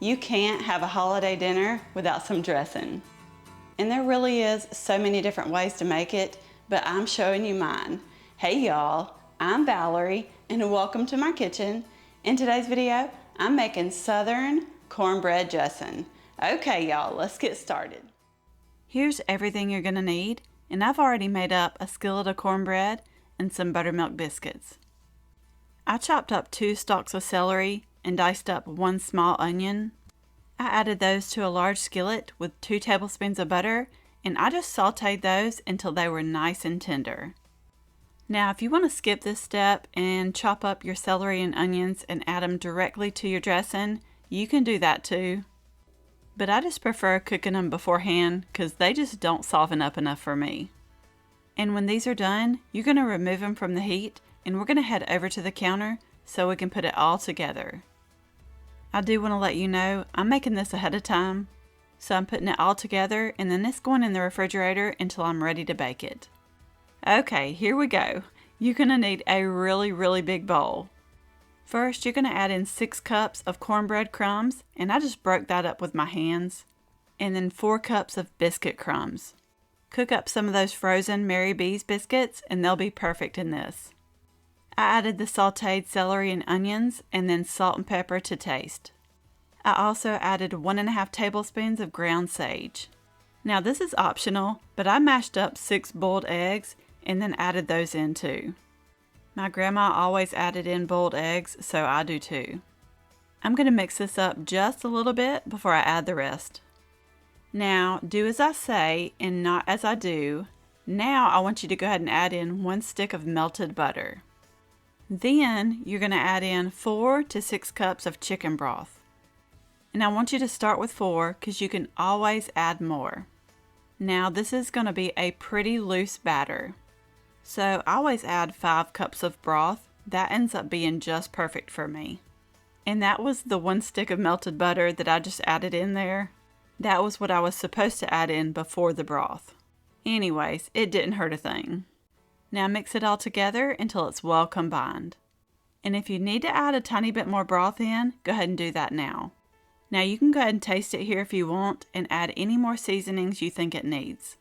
You can't have a holiday dinner without some dressing. And there really is so many different ways to make it, but I'm showing you mine. Hey y'all, I'm Valerie and welcome to my kitchen. In today's video, I'm making Southern cornbread dressing. Okay y'all, let's get started. Here's everything you're gonna need, and I've already made up a skillet of cornbread and some buttermilk biscuits. I chopped up 2 stalks of celery and diced up 1 small onion. I added those to a large skillet with 2 tablespoons of butter, and I just sautéed those until they were nice and tender. Now if you want to skip this step and chop up your celery and onions and add them directly to your dressing, you can do that too. But I just prefer cooking them beforehand because they just don't soften up enough for me. And when these are done, you're going to remove them from the heat and we're going to head over to the counter so we can put it all together. I do want to let you know I'm making this ahead of time, so I'm putting it all together and then it's going in the refrigerator until I'm ready to bake it. Okay, here we go. You're going to need a really big bowl. First, you're going to add in 6 cups of cornbread crumbs, and I just broke that up with my hands, and then 4 cups of biscuit crumbs. Cook up some of those frozen Mary B's biscuits and they'll be perfect in this. I added the sautéed celery and onions and then salt and pepper to taste. I also added 1.5 tablespoons of ground sage. Now this is optional, but I mashed up 6 boiled eggs and then added those in too. My grandma always added in boiled eggs, so I do too. I'm going to mix this up just a little bit before I add the rest. Now do as I say and not as I do. Now I want you to go ahead and add in 1 stick of melted butter. Then you're going to add in 4 to 6 cups of chicken broth. And I want you to start with 4 because you can always add more. Now this is going to be a pretty loose batter. So I always add 5 cups of broth. That ends up being just perfect for me. And that was the 1 stick of melted butter that I just added in there. That was what I was supposed to add in before the broth. Anyways, it didn't hurt a thing. Now mix it all together until it's well combined. And if you need to add a tiny bit more broth in, go ahead and do that now. Now you can go ahead and taste it here if you want and add any more seasonings you think it needs.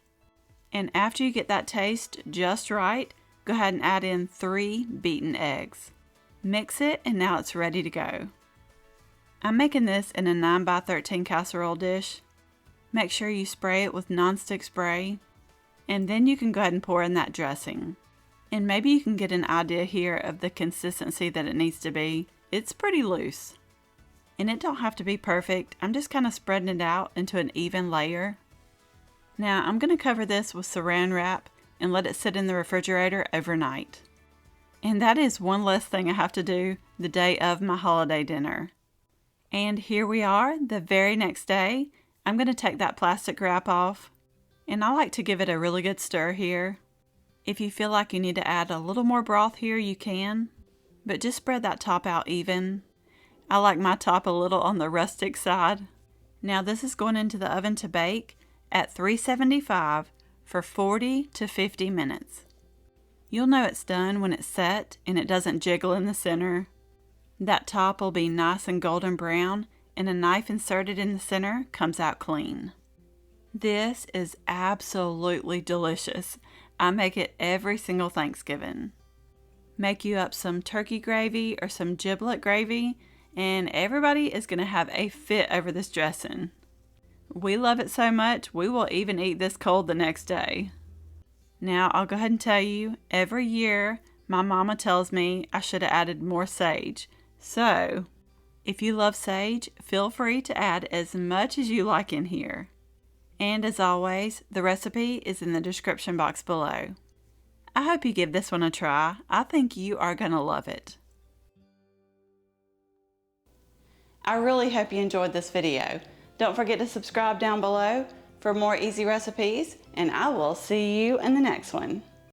And after you get that taste just right, go ahead and add in 3 beaten eggs. Mix it and now it's ready to go. I'm making this in a 9x13 casserole dish. Make sure you spray it with nonstick spray. And then you can go ahead and pour in that dressing. And maybe you can get an idea here of the consistency that it needs to be. It's pretty loose. And it don't have to be perfect. I'm just kind of spreading it out into an even layer. Now I'm going to cover this with saran wrap and let it sit in the refrigerator overnight. And that is one less thing I have to do the day of my holiday dinner. And here we are the very next day. I'm going to take that plastic wrap off. And I like to give it a really good stir here. If you feel like you need to add a little more broth here, you can. But just spread that top out even. I like my top a little on the rustic side. Now this is going into the oven to bake at 375 for 40 to 50 minutes. You'll know it's done when it's set and it doesn't jiggle in the center. That top will be nice and golden brown and a knife inserted in the center comes out clean. This is absolutely delicious. I make it every single Thanksgiving. Make you up some turkey gravy or some giblet gravy and everybody is going to have a fit over this dressing. We love it so much we will even eat this cold the next day. Now I'll go ahead and tell you, every year my mama tells me I should have added more sage. So if you love sage, feel free to add as much as you like in here. And as always, the recipe is in the description box below. I hope you give this one a try. I think you are going to love it. I really hope you enjoyed this video. Don't forget to subscribe down below for more easy recipes, and I will see you in the next one.